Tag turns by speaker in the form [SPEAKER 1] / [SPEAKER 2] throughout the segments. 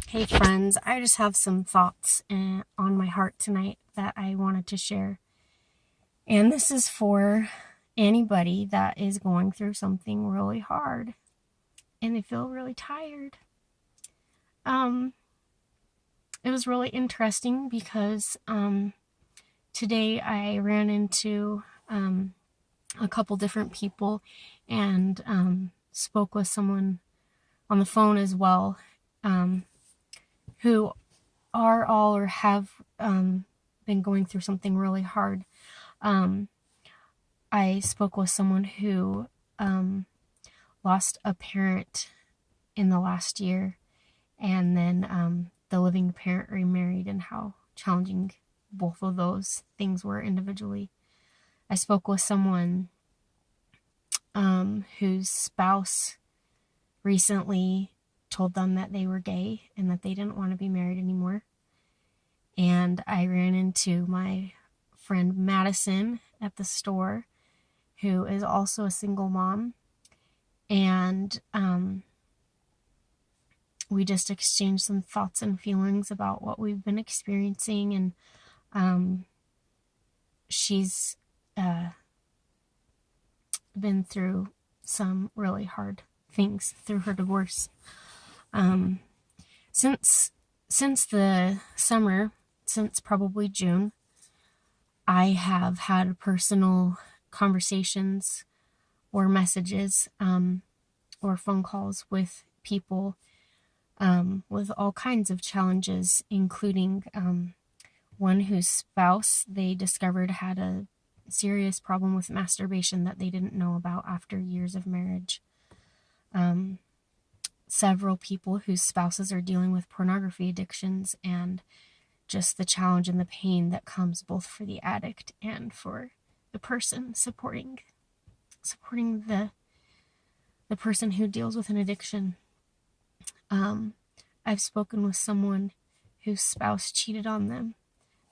[SPEAKER 1] Hey friends, I just have some thoughts on my heart tonight that I wanted to share. And this is for anybody that is going through something really hard and they feel really tired. Um, it was really interesting because today I ran into a couple different people and spoke with someone on the phone as well, who are all or have been going through something really hard. I spoke with someone who lost a parent in the last year, and then the living parent remarried, and how challenging both of those things were individually. I spoke with someone whose spouse recently told them that they were gay and that they didn't want to be married anymore. And I ran into my friend Madison at the store, who is also a single mom. And we just exchanged some thoughts and feelings about what we've been experiencing. And she's been through some really hard things through her divorce. Since the summer, since probably June, I have had personal conversations or messages or phone calls with people with all kinds of challenges, including one whose spouse they discovered had a serious problem with masturbation that they didn't know about after years of marriage. Several people whose spouses are dealing with pornography addictions, and just the challenge and the pain that comes both for the addict and for the person supporting the person who deals with an addiction. I've spoken with someone whose spouse cheated on them.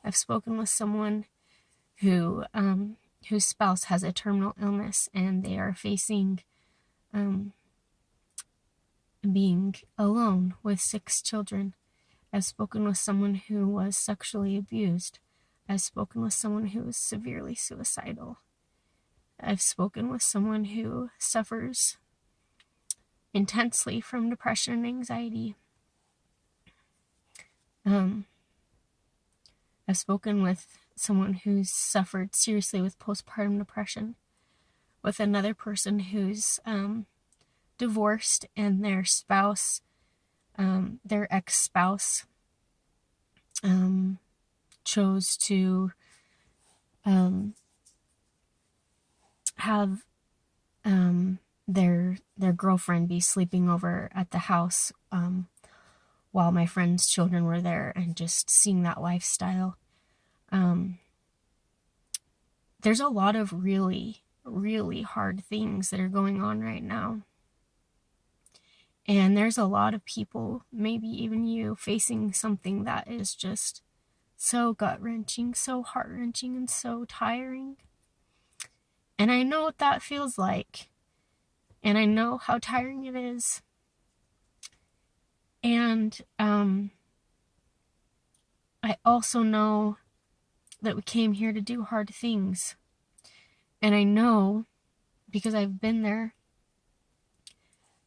[SPEAKER 1] I've spoken with someone whose spouse has a terminal illness and they are facing being alone with 6 children. I've spoken with someone who was sexually abused. I've spoken with someone who is severely suicidal. I've spoken with someone who suffers intensely from depression and anxiety. I've spoken with someone who's suffered seriously with postpartum depression, with another person who's divorced and their spouse, their ex-spouse, chose to have their girlfriend be sleeping over at the house while my friend's children were there, and just seeing that lifestyle. There's a lot of really, really hard things that are going on right now. And there's a lot of people, maybe even you, facing something that is just so gut-wrenching, so heart-wrenching, and so tiring. And I know what that feels like. And I know how tiring it is. And I also know that we came here to do hard things. And I know, because I've been there,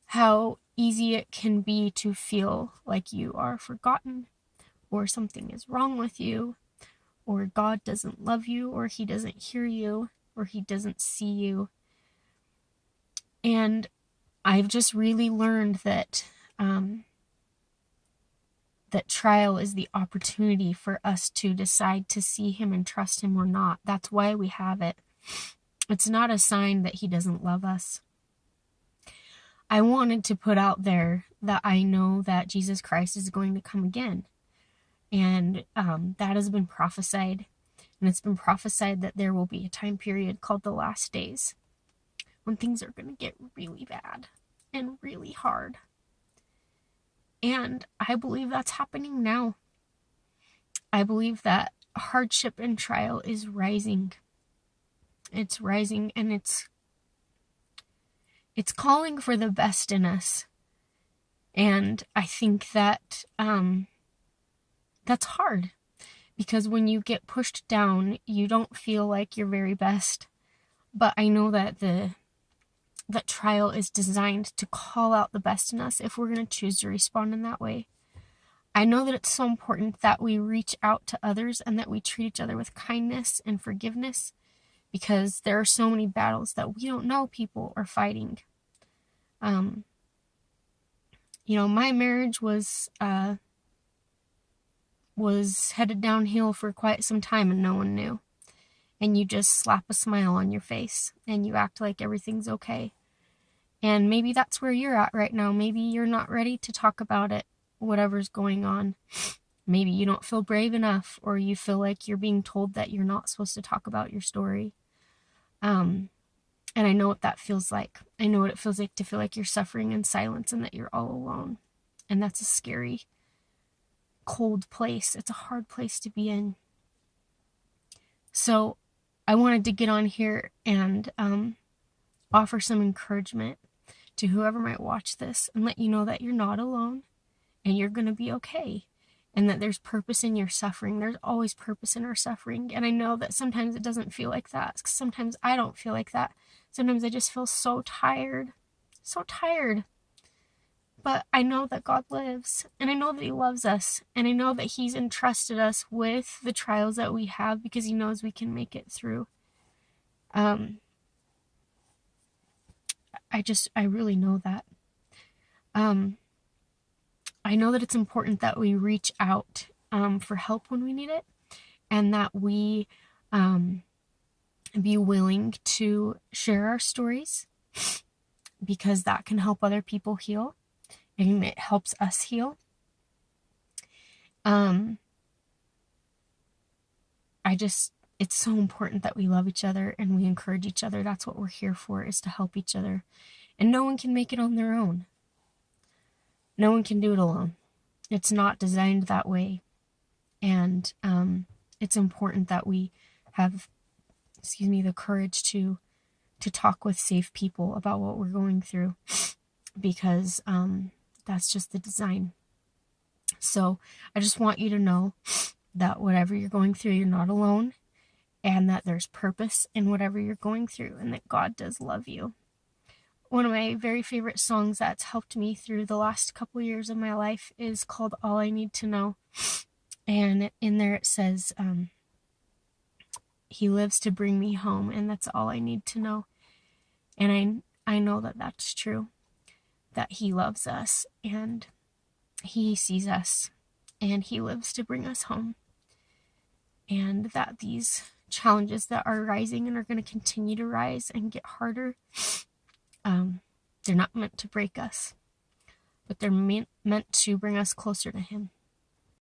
[SPEAKER 1] how easy it can be to feel like you are forgotten, or something is wrong with you, or God doesn't love you, or he doesn't hear you, or he doesn't see you. And I've just really learned that that trial is the opportunity for us to decide to see him and trust him or not. That's why we have it. It's not a sign that he doesn't love us. I wanted to put out there that I know that Jesus Christ is going to come again. And that has been prophesied. And it's been prophesied that there will be a time period called the last days, when things are going to get really bad and really hard. And I believe that's happening now. I believe that hardship and trial is rising. It's rising, and it's calling for the best in us. And I think that that's hard, because when you get pushed down, you don't feel like your very best. But I know that that trial is designed to call out the best in us if we're going to choose to respond in that way. I know that it's so important that we reach out to others and that we treat each other with kindness and forgiveness, because there are so many battles that we don't know people are fighting. My marriage was headed downhill for quite some time and no one knew. And you just slap a smile on your face and you act like everything's okay. And maybe that's where you're at right now. Maybe you're not ready to talk about it, whatever's going on. Maybe you don't feel brave enough, or you feel like you're being told that you're not supposed to talk about your story. And I know what that feels like. I know what it feels like to feel like you're suffering in silence and that you're all alone. And that's a scary, cold place. It's a hard place to be in. So I wanted to get on here and offer some encouragement to whoever might watch this and let you know that you're not alone and you're going to be okay, and that there's purpose in your suffering. There's always purpose in our suffering. And I know that sometimes it doesn't feel like that. Sometimes I don't feel like that. Sometimes I just feel so tired. But I know that God lives, and I know that He loves us, and I know that He's entrusted us with the trials that we have because He knows we can make it through. I really know that. I know that it's important that we reach out for help when we need it, and that we be willing to share our stories, because that can help other people heal, and it helps us heal. It's so important that we love each other and we encourage each other. That's what we're here for, is to help each other. And no one can make it on their own. No one can do it alone. It's not designed that way. And it's important that we have, the courage to talk with safe people about what we're going through, because that's just the design. So I just want you to know that whatever you're going through, you're not alone, and that there's purpose in whatever you're going through, and that God does love you. One of my very favorite songs that's helped me through the last couple years of my life is called All I Need to Know. And in there it says, He lives to bring me home, and that's all I need to know. And I know that that's true, that He loves us, and He sees us, and He lives to bring us home. And that these challenges that are rising and are going to continue to rise and get harder, they're not meant to break us, but they're meant to bring us closer to Him.